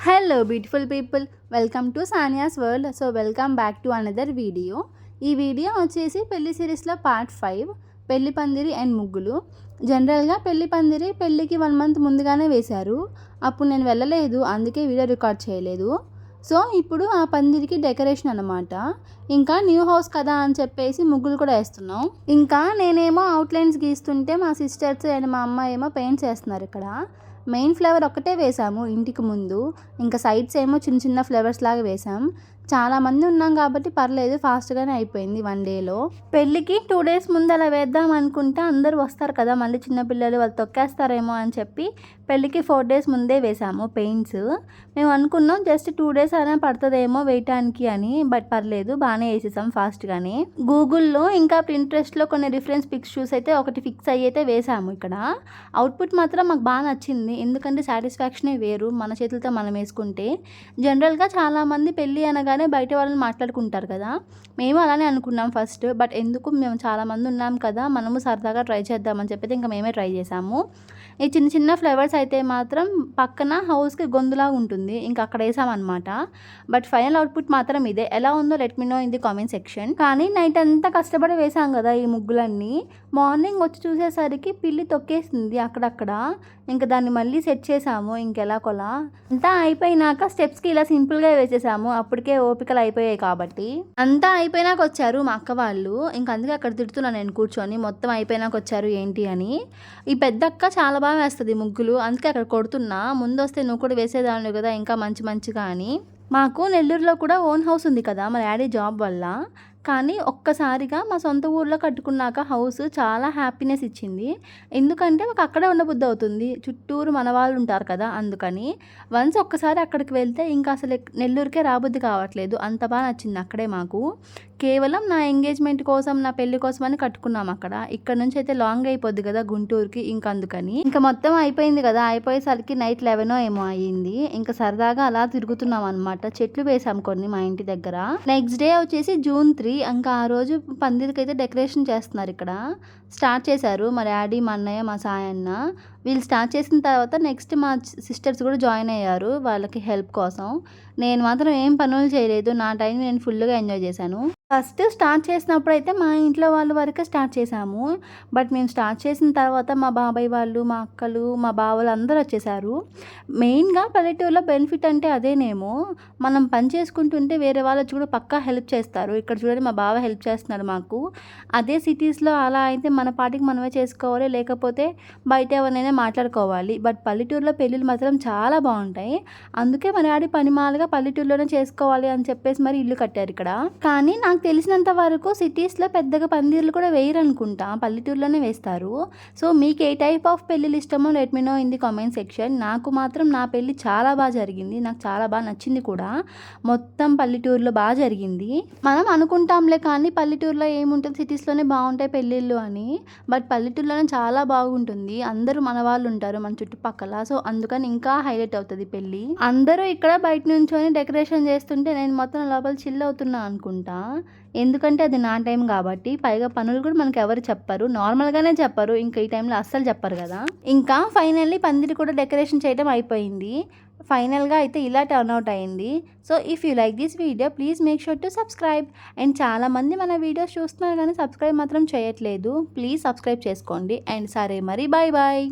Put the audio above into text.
Hello beautiful people, welcome to Sania's world. So welcome back to another video. ఈ video వచ్చేసి పెళ్లి సిరీస్లో part 5, పెళ్లి పందిరి అండ్ ముగ్గులు. జనరల్గా పెళ్లి పందిరి పెళ్ళికి 1 మంత్ ముందుగానే వేశారు. అప్పుడు నేను వెళ్ళలేదు, అందుకే వీడియో రికార్డ్ చేయలేదు. సో ఇప్పుడు ఆ పందిరికి డెకరేషన్ అనమాట. ఇంకా న్యూ హౌస్ కదా అని చెప్పేసి ముగ్గులు కూడా వేస్తున్నాం. ఇంకా నేనేమో అవుట్లైన్స్ గీస్తుంటే మా సిస్టర్స్ అండ్ మా అమ్మ ఏమో పెయింట్స్ వేస్తున్నారు. ఇక్కడ మెయిన్ ఫ్లవర్ ఒక్కటే వేసాము ఇంటికి ముందు, ఇంకా సైడ్స్ ఏమో చిన్న చిన్న ఫ్లవర్స్ లాగా వేసాం. చాలామంది ఉన్నాం కాబట్టి పర్లేదు, ఫాస్ట్గానే అయిపోయింది 1 డేలో. పెళ్ళికి 2 డేస్ ముందు అలా వేద్దాం అనుకుంటే అందరూ వస్తారు కదా, మళ్ళీ చిన్నపిల్లలు వాళ్ళు తొక్కేస్తారేమో అని చెప్పి పెళ్ళికి 4 డేస్ ముందే వేసాము పెయింట్స్. మేము అనుకున్నాం జస్ట్ 2 డేస్ అయినా పడుతుందేమో వేయటానికి అని, బట్ పర్లేదు, బాగానే వేసేసాం ఫాస్ట్గానే. గూగుల్లో ఇంకా పింట్రెస్ట్లో కొన్ని రిఫరెన్స్ పిక్స్ చూసి అయితే ఒకటి ఫిక్స్ అయ్యి అయితే వేసాము. ఇక్కడ అవుట్పుట్ మాత్రం మాకు బాగా నచ్చింది, ఎందుకంటే సాటిస్ఫాక్షనే వేరు మన చేతులతో మనం వేసుకుంటే. జనరల్గా చాలామంది పెళ్ళి అనగానే బయట వాళ్ళని మాట్లాడుకుంటారు కదా, మేము అలానే అనుకున్నాం ఫస్ట్. బట్ ఎందుకు, మేము చాలామంది ఉన్నాం కదా, మనము సరదాగా ట్రై చేద్దామని చెప్పి ఇంకా మేమే ట్రై చేసాము. ఈ చిన్న చిన్న ఫ్లవర్స్ అయితే మాత్రం పక్కన హౌస్కి గొంతులాగా ఉంటుంది, ఇంకా అక్కడ వేసామన్నమాట. బట్ ఫైనల్ అవుట్పుట్ మాత్రం ఇదే. ఎలా ఉందో let me know in the comment section. కానీ నైట్ అంతా కష్టపడి వేసాం కదా ఈ ముగ్గులన్నీ, మార్నింగ్ వచ్చి చూసేసరికి పిల్లి తొక్కేసింది అక్కడక్కడ. ఇంకా దాన్ని మళ్ళీ సెట్ చేసాము ఇంకెలా కొలా. అంతా అయిపోయినాక స్టెప్స్కి ఇలా సింపుల్గా వేసేసాము, అప్పటికే ఓపికలు అయిపోయాయి కాబట్టి. అంతా అయిపోయినాక వచ్చారు మా అక్క వాళ్ళు, ఇంకా అందుకే అక్కడ తిడుతున్నాను నేను కూర్చొని, మొత్తం అయిపోయినాక వచ్చారు ఏంటి అని. ఈ పెద్ద అక్క చాలా బాగా వేస్తుంది ముగ్గులు, అందుకే అక్కడ కొడుతున్నా, ముందు వస్తే నువ్వు కూడా వేసేదాన్ని కదా ఇంకా మంచిగా అని. మాకు నెల్లూరులో కూడా ఓన్ హౌస్ ఉంది కదా మా డాడీ జాబ్ వల్ల, కానీ ఒక్కసారిగా మా సొంత ఊర్లో కట్టుకున్నాక హౌస్ చాలా హ్యాపీనెస్ ఇచ్చింది. ఎందుకంటే మాకు అక్కడే ఉండబుద్ధి అవుతుంది, చుట్టూరు మన వాళ్ళు ఉంటారు కదా, అందుకని వన్స్ ఒక్కసారి అక్కడికి వెళ్తే ఇంకా అసలు నెల్లూరుకే రాబుద్ధి కావట్లేదు, అంత బాగా నచ్చింది అక్కడే మాకు. కేవలం నా ఎంగేజ్మెంట్ కోసం, నా పెళ్లి కోసం అని కట్టుకున్నాం అక్కడ. ఇక్కడ నుంచి అయితే లాంగ్ అయిపోద్ది కదా గుంటూరుకి, ఇంకా అందుకని. ఇంకా మొత్తం అయిపోయింది కదా, అయిపోయేసరికి నైట్ 11 ఏమో అయ్యింది. ఇంకా సరదాగా అలా తిరుగుతున్నాం అనమాట. చెట్లు వేసాం కొన్ని మా ఇంటి దగ్గర. నెక్స్ట్ డే వచ్చేసి June 3, ఇంకా ఆ రోజు పందిరికి అయితే డెకరేషన్ చేస్తున్నారు. ఇక్కడ స్టార్ట్ చేశారు మా డాడీ, మా అన్నయ్య, మా సాయన్న. వీళ్ళు స్టార్ట్ చేసిన తర్వాత నెక్స్ట్ మా సిస్టర్స్ కూడా జాయిన్ అయ్యారు వాళ్ళకి హెల్ప్ కోసం. నేను మాత్రం ఏం పనులు చేయలేదు, నా టైం నేను ఫుల్గా ఎంజాయ్ చేశాను. ఫస్ట్ స్టార్ట్ చేసినప్పుడు అయితే మా ఇంట్లో వాళ్ళ వరకే స్టార్ట్ చేసాము. బట్ మేము స్టార్ట్ చేసిన తర్వాత మా బాబాయ్ వాళ్ళు, మా అక్కలు, మా బావలు అందరూ వచ్చేసారు. మెయిన్గా పల్లెటూరులో బెనిఫిట్ అంటే అదేనేమో, మనం పని చేసుకుంటుంటే వేరే వాళ్ళు కూడా పక్కా హెల్ప్ చేస్తారు. ఇక్కడ చూడండి మా బావ హెల్ప్ చేస్తున్నారు మాకు. అదే సిటీస్లో అలా అయితే మన పాటికి మనమే చేసుకోవాలి, లేకపోతే బయట ఎవరినైనా మాట్లాడుకోవాలి. బట్ పల్లెటూరులో పెళ్ళిళ్ళు మాత్రం చాలా బాగుంటాయి. అందుకే మన డాడీ పనిమాలుగా పల్లెటూరులోనే చేసుకోవాలి అని చెప్పేసి మరి ఇల్లు కట్టారు ఇక్కడ. కానీ నాకు తెలిసినంత వరకు సిటీస్లో పెద్దగా పందిర్లు కూడా వేయరు అనుకుంటా, పల్లెటూరులోనే వేస్తారు. సో మీకు ఏ టైప్ ఆఫ్ పెళ్ళిళ్ళు ఇష్టమో let me know in the comment section. నాకు మాత్రం నా పెళ్ళి చాలా బాగా జరిగింది, నాకు చాలా బాగా నచ్చింది కూడా. మొత్తం పల్లెటూరులో బాగా జరిగింది. మనం అనుకుంటాంలే కానీ పల్లెటూరులో ఏముంటుంది, సిటీస్లోనే బాగుంటాయి పెళ్ళిళ్ళు అని. బట్ పల్లెటూరులోనే చాలా బాగుంటుంది, అందరూ మన వాళ్ళు ఉంటారు మన చుట్టుపక్కల. సో అందుకని ఇంకా హైలైట్ అవుతుంది పెళ్ళి. అందరూ ఇక్కడ బయట నుంచొని డెకరేషన్ చేస్తుంటే నేను మొత్తం లోపల చిల్ అవుతున్నా అనుకుంటా, ఎందుకంటే అది నా టైం కాబట్టి. పైగా పనులు కూడా మనకు ఎవరు చెప్పరు, నార్మల్గానే చెప్పరు, ఇంకా ఈ టైంలో అస్సలు చెప్పరు కదా. ఇంకా ఫైనల్లీ పందిరి కూడా డెకరేషన్ చేయడం అయిపోయింది. ఫైనల్గా అయితే ఇలా టర్న్అవుట్ అయింది. So if you like this video please make sure to subscribe. And చాలామంది మన వీడియోస్ చూస్తున్నారు కానీ సబ్స్క్రైబ్ మాత్రం చేయట్లేదు, ప్లీజ్ సబ్స్క్రైబ్ చేసుకోండి. అండ్ సరే మరి, బాయ్ బాయ్.